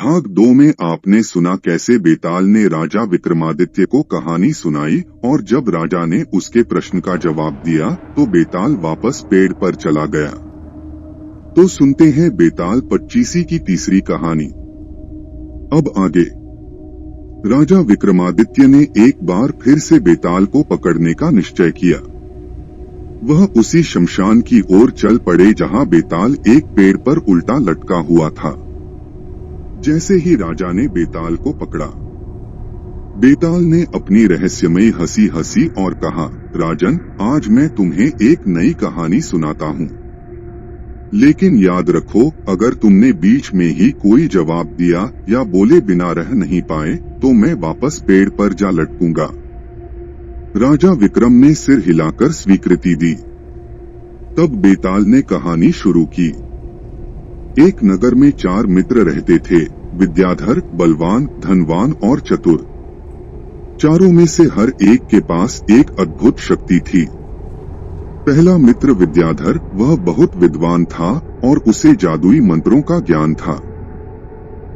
भाग 2 में आपने सुना कैसे बेताल ने राजा विक्रमादित्य को कहानी सुनाई और जब राजा ने उसके प्रश्न का जवाब दिया तो बेताल वापस पेड़ पर चला गया। तो सुनते हैं बेताल पच्चीसी की तीसरी कहानी। अब आगे। राजा विक्रमादित्य ने एक बार फिर से बेताल को पकड़ने का निश्चय किया। वह उसी शमशान की ओर चल पड़े जहां बेताल एक पेड़ पर उल्टा लटका हुआ था। जैसे ही राजा ने बेताल को पकड़ा, बेताल ने अपनी रहस्यमयी हंसी हंसी और कहा, राजन, आज मैं तुम्हें एक नई कहानी सुनाता हूँ। लेकिन याद रखो, अगर तुमने बीच में ही कोई जवाब दिया या बोले बिना रह नहीं पाए तो मैं वापस पेड़ पर जा लटकूंगा। राजा विक्रम ने सिर हिलाकर स्वीकृति दी। तब बेताल ने कहानी शुरू की। एक नगर में 4 मित्र रहते थे, विद्याधर, बलवान, धनवान और चतुर। चारों में से हर एक के पास एक अद्भुत शक्ति थी। पहला मित्र विद्याधर, वह बहुत विद्वान था और उसे जादुई मंत्रों का ज्ञान था।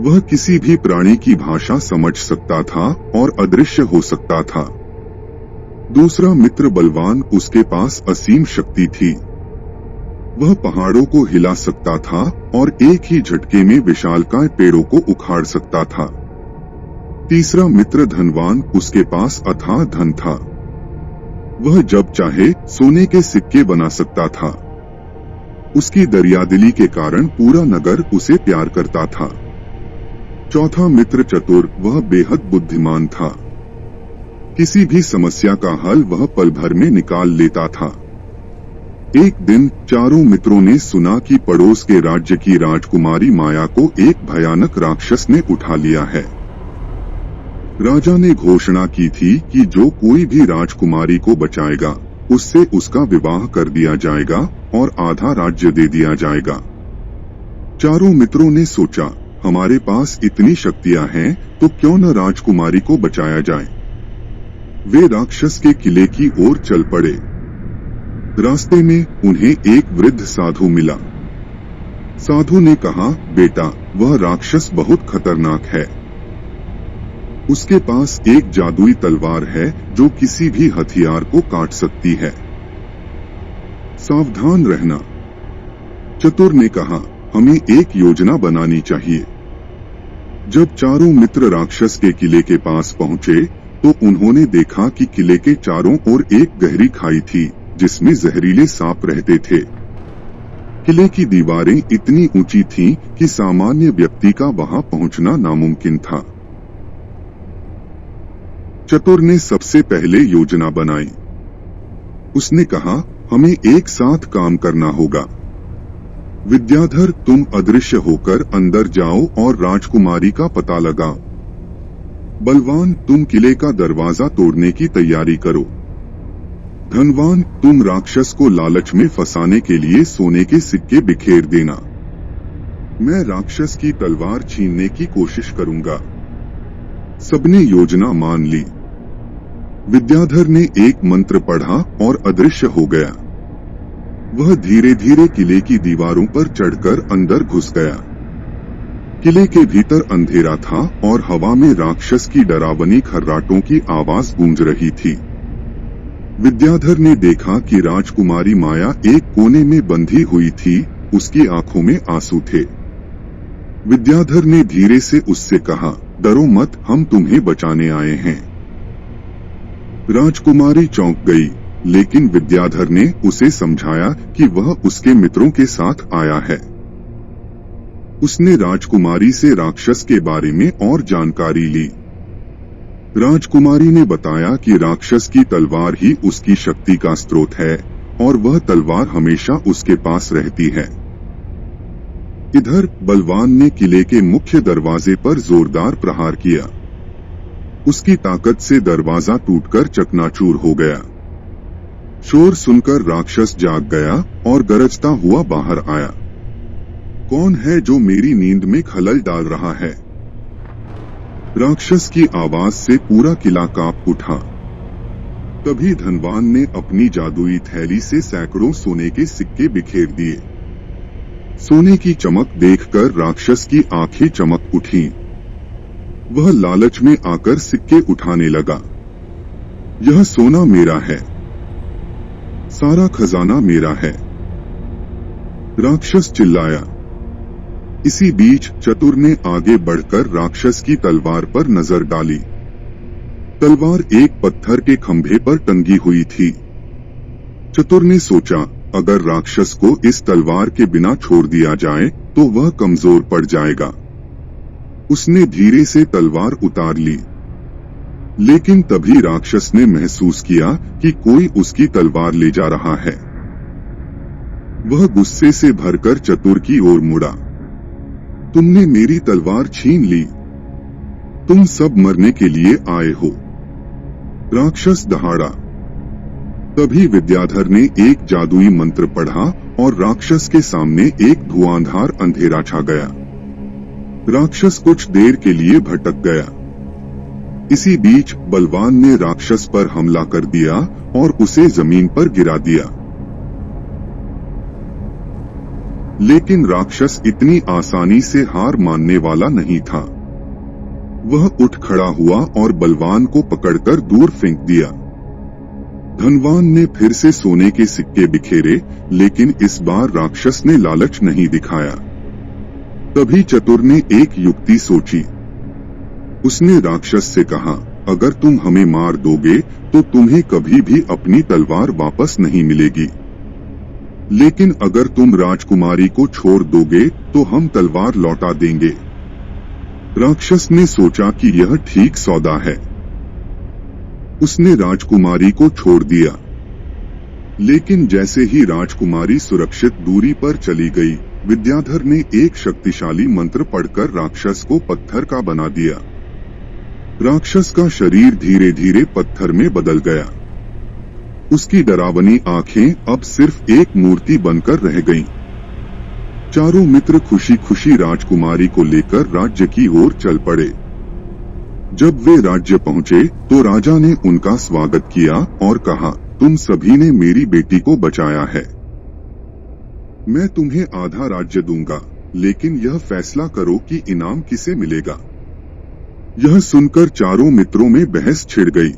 वह किसी भी प्राणी की भाषा समझ सकता था और अदृश्य हो सकता था। दूसरा मित्र बलवान, उसके पास असीम शक्ति थी। वह पहाड़ों को हिला सकता था और एक ही झटके में विशालकाय पेड़ों को उखाड़ सकता था। तीसरा मित्र धनवान, उसके पास अथाह धन था। वह जब चाहे सोने के सिक्के बना सकता था। उसकी दरियादिली के कारण पूरा नगर उसे प्यार करता था। चौथा मित्र चतुर, वह बेहद बुद्धिमान था। किसी भी समस्या का हल वह पल भर में निकाल लेता था। एक दिन चारों मित्रों ने सुना कि पड़ोस के राज्य की राजकुमारी माया को एक भयानक राक्षस ने उठा लिया है। राजा ने घोषणा की थी कि जो कोई भी राजकुमारी को बचाएगा उससे उसका विवाह कर दिया जाएगा और आधा राज्य दे दिया जाएगा। चारों मित्रों ने सोचा, हमारे पास इतनी शक्तियां हैं तो क्यों न राजकुमारी को बचाया जाए। वे राक्षस के किले की ओर चल पड़े। रास्ते में उन्हें एक वृद्ध साधु मिला। साधु ने कहा, बेटा, वह राक्षस बहुत खतरनाक है। उसके पास एक जादुई तलवार है जो किसी भी हथियार को काट सकती है। सावधान रहना। चतुर ने कहा, हमें एक योजना बनानी चाहिए। जब चारों मित्र राक्षस के किले के पास पहुंचे तो उन्होंने देखा कि किले के चारों ओर एक गहरी खाई थी जिसमें जहरीले सांप रहते थे। किले की दीवारें इतनी ऊंची थीं कि सामान्य व्यक्ति का वहां पहुंचना नामुमकिन था। चतुर ने सबसे पहले योजना बनाई। उसने कहा, हमें एक साथ काम करना होगा। विद्याधर, तुम अदृश्य होकर अंदर जाओ और राजकुमारी का पता लगाओ। बलवान, तुम किले का दरवाजा तोड़ने की तैयारी करो। धनवान, तुम राक्षस को लालच में फंसाने के लिए सोने के सिक्के बिखेर देना। मैं राक्षस की तलवार छीनने की कोशिश करूंगा। सबने योजना मान ली। विद्याधर ने एक मंत्र पढ़ा और अदृश्य हो गया। वह धीरे धीरे किले की दीवारों पर चढ़कर अंदर घुस गया। किले के भीतर अंधेरा था और हवा में राक्षस की डरावनी खर्राटों की आवाज गूंज रही थी। विद्याधर ने देखा कि राजकुमारी माया एक कोने में बंधी हुई थी, उसकी आंखों में आंसू थे। विद्याधर ने धीरे से उससे कहा, डरो मत, हम तुम्हें बचाने आए हैं। राजकुमारी चौंक गई, लेकिन विद्याधर ने उसे समझाया कि वह उसके मित्रों के साथ आया है। उसने राजकुमारी से राक्षस के बारे में और जानकारी ली। राजकुमारी ने बताया कि राक्षस की तलवार ही उसकी शक्ति का स्रोत है और वह तलवार हमेशा उसके पास रहती है। इधर बलवान ने किले के मुख्य दरवाजे पर जोरदार प्रहार किया। उसकी ताकत से दरवाजा टूटकर चकनाचूर हो गया। शोर सुनकर राक्षस जाग गया और गरजता हुआ बाहर आया। कौन है जो मेरी नींद में खलल डाल रहा है? राक्षस की आवाज से पूरा किला कांप उठा। तभी धनवान ने अपनी जादुई थैली से सैकड़ों सोने के सिक्के बिखेर दिए। सोने की चमक देखकर राक्षस की आंखें चमक उठी। वह लालच में आकर सिक्के उठाने लगा। यह सोना मेरा है, सारा खजाना मेरा है, राक्षस चिल्लाया। इसी बीच चतुर ने आगे बढ़कर राक्षस की तलवार पर नजर डाली। तलवार एक पत्थर के खंभे पर टंगी हुई थी। चतुर ने सोचा, अगर राक्षस को इस तलवार के बिना छोड़ दिया जाए तो वह कमजोर पड़ जाएगा। उसने धीरे से तलवार उतार ली, लेकिन तभी राक्षस ने महसूस किया कि कोई उसकी तलवार ले जा रहा है। वह गुस्से से भरकर चतुर की ओर मुड़ा। तुमने मेरी तलवार छीन ली, तुम सब मरने के लिए आए हो, राक्षस दहाड़ा। तभी विद्याधर ने एक जादुई मंत्र पढ़ा और राक्षस के सामने एक धुआंधार अंधेरा छा गया। राक्षस कुछ देर के लिए भटक गया। इसी बीच बलवान ने राक्षस पर हमला कर दिया और उसे जमीन पर गिरा दिया। लेकिन राक्षस इतनी आसानी से हार मानने वाला नहीं था। वह उठ खड़ा हुआ और बलवान को पकड़कर दूर फेंक दिया। धनवान ने फिर से सोने के सिक्के बिखेरे, लेकिन इस बार राक्षस ने लालच नहीं दिखाया। तभी चतुर ने एक युक्ति सोची। उसने राक्षस से कहा, अगर तुम हमें मार दोगे तो तुम्हें कभी भी अपनी तलवार वापस नहीं मिलेगी, लेकिन अगर तुम राजकुमारी को छोड़ दोगे तो हम तलवार लौटा देंगे। राक्षस ने सोचा कि यह ठीक सौदा है। उसने राजकुमारी को छोड़ दिया, लेकिन जैसे ही राजकुमारी सुरक्षित दूरी पर चली गई, विद्याधर ने एक शक्तिशाली मंत्र पढ़कर राक्षस को पत्थर का बना दिया। राक्षस का शरीर धीरे धीरे पत्थर में बदल गया। उसकी डरावनी आंखें अब सिर्फ एक मूर्ति बनकर रह गईं। चारों मित्र खुशी खुशी राजकुमारी को लेकर राज्य की ओर चल पड़े। जब वे राज्य पहुंचे तो राजा ने उनका स्वागत किया और कहा, तुम सभी ने मेरी बेटी को बचाया है। मैं तुम्हें आधा राज्य दूंगा, लेकिन यह फैसला करो कि इनाम किसे मिलेगा। यह सुनकर चारों मित्रों में बहस छिड़ गई।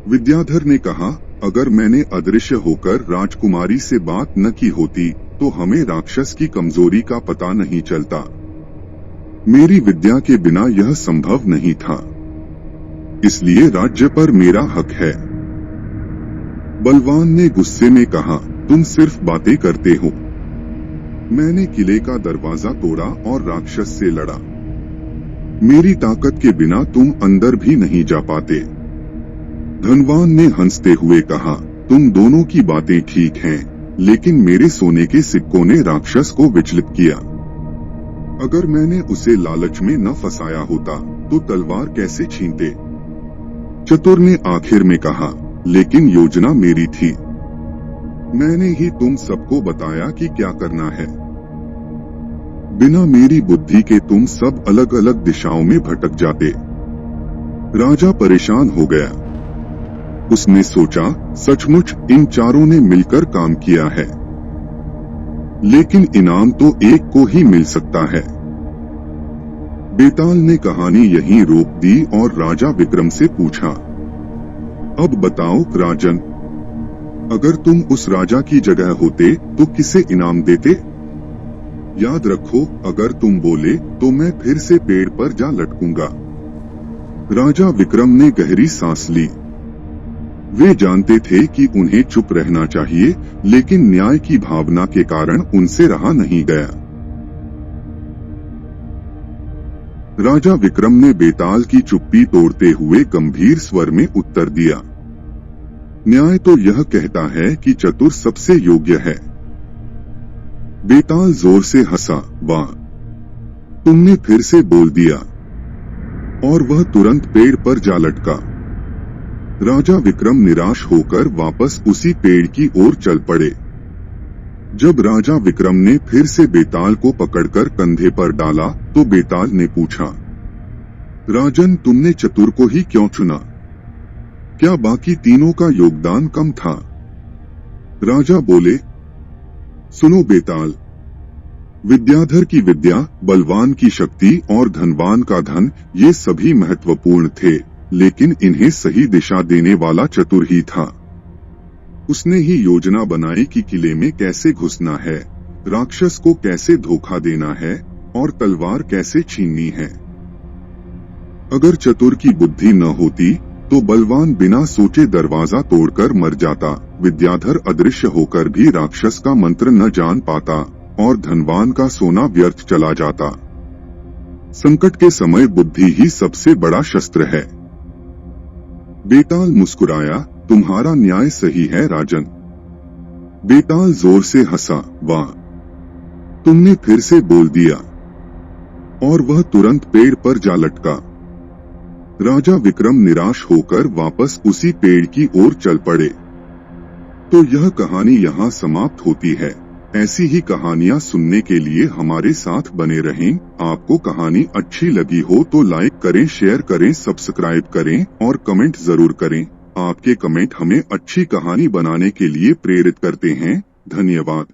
विद्याधर ने कहा, अगर मैंने अदृश्य होकर राजकुमारी से बात न की होती तो हमें राक्षस की कमजोरी का पता नहीं चलता। मेरी विद्या के बिना यह संभव नहीं था, इसलिए राज्य पर मेरा हक है। बलवान ने गुस्से में कहा, तुम सिर्फ बातें करते हो। मैंने किले का दरवाजा तोड़ा और राक्षस से लड़ा। मेरी ताकत के बिना तुम अंदर भी नहीं जा पाते। धनवान ने हंसते हुए कहा, तुम दोनों की बातें ठीक हैं, लेकिन मेरे सोने के सिक्कों ने राक्षस को विचलित किया। अगर मैंने उसे लालच में न फंसाया होता तो तलवार कैसे छीनते। चतुर ने आखिर में कहा, लेकिन योजना मेरी थी। मैंने ही तुम सबको बताया कि क्या करना है। बिना मेरी बुद्धि के तुम सब अलग अलग दिशाओं में भटक जाते। राजा परेशान हो गया। उसने सोचा, सचमुच इन चारों ने मिलकर काम किया है, लेकिन इनाम तो एक को ही मिल सकता है। बेताल ने कहानी यहीं रोक दी और राजा विक्रम से पूछा, अब बताओ राजन, अगर तुम उस राजा की जगह होते तो किसे इनाम देते? याद रखो, अगर तुम बोले तो मैं फिर से पेड़ पर जा लटकूंगा। राजा विक्रम ने गहरी सांस ली। वे जानते थे कि उन्हें चुप रहना चाहिए, लेकिन न्याय की भावना के कारण उनसे रहा नहीं गया। राजा विक्रम ने बेताल की चुप्पी तोड़ते हुए गंभीर स्वर में उत्तर दिया, न्याय तो यह कहता है कि चतुर सबसे योग्य है। बेताल जोर से हंसा, वाह, तुमने फिर से बोल दिया, और वह तुरंत पेड़ पर जा लटका। राजा विक्रम निराश होकर वापस उसी पेड़ की ओर चल पड़े। जब राजा विक्रम ने फिर से बेताल को पकड़कर कंधे पर डाला तो बेताल ने पूछा, राजन, तुमने चतुर को ही क्यों चुना? क्या बाकी तीनों का योगदान कम था? राजा बोले, सुनो बेताल, विद्याधर की विद्या, बलवान की शक्ति और धनवान का धन, ये सभी महत्वपूर्ण थे, लेकिन इन्हें सही दिशा देने वाला चतुर ही था। उसने ही योजना बनाई कि किले में कैसे घुसना है, राक्षस को कैसे धोखा देना है और तलवार कैसे छीननी है। अगर चतुर की बुद्धि न होती तो बलवान बिना सोचे दरवाजा तोड़कर मर जाता, विद्याधर अदृश्य होकर भी राक्षस का मंत्र न जान पाता और धनवान का सोना व्यर्थ चला जाता। संकट के समय बुद्धि ही सबसे बड़ा शस्त्र है। बेताल मुस्कुराया, तुम्हारा न्याय सही है राजन। बेताल जोर से हंसा, वाह, तुमने फिर से बोल दिया। और वह तुरंत पेड़ पर जा लटका। राजा विक्रम निराश होकर वापस उसी पेड़ की ओर चल पड़े। तो यह कहानी यहाँ समाप्त होती है। ऐसी ही कहानियाँ सुनने के लिए हमारे साथ बने रहें। आपको कहानी अच्छी लगी हो तो लाइक करें, शेयर करें, सब्सक्राइब करें और कमेंट जरूर करें। आपके कमेंट हमें अच्छी कहानी बनाने के लिए प्रेरित करते हैं। धन्यवाद।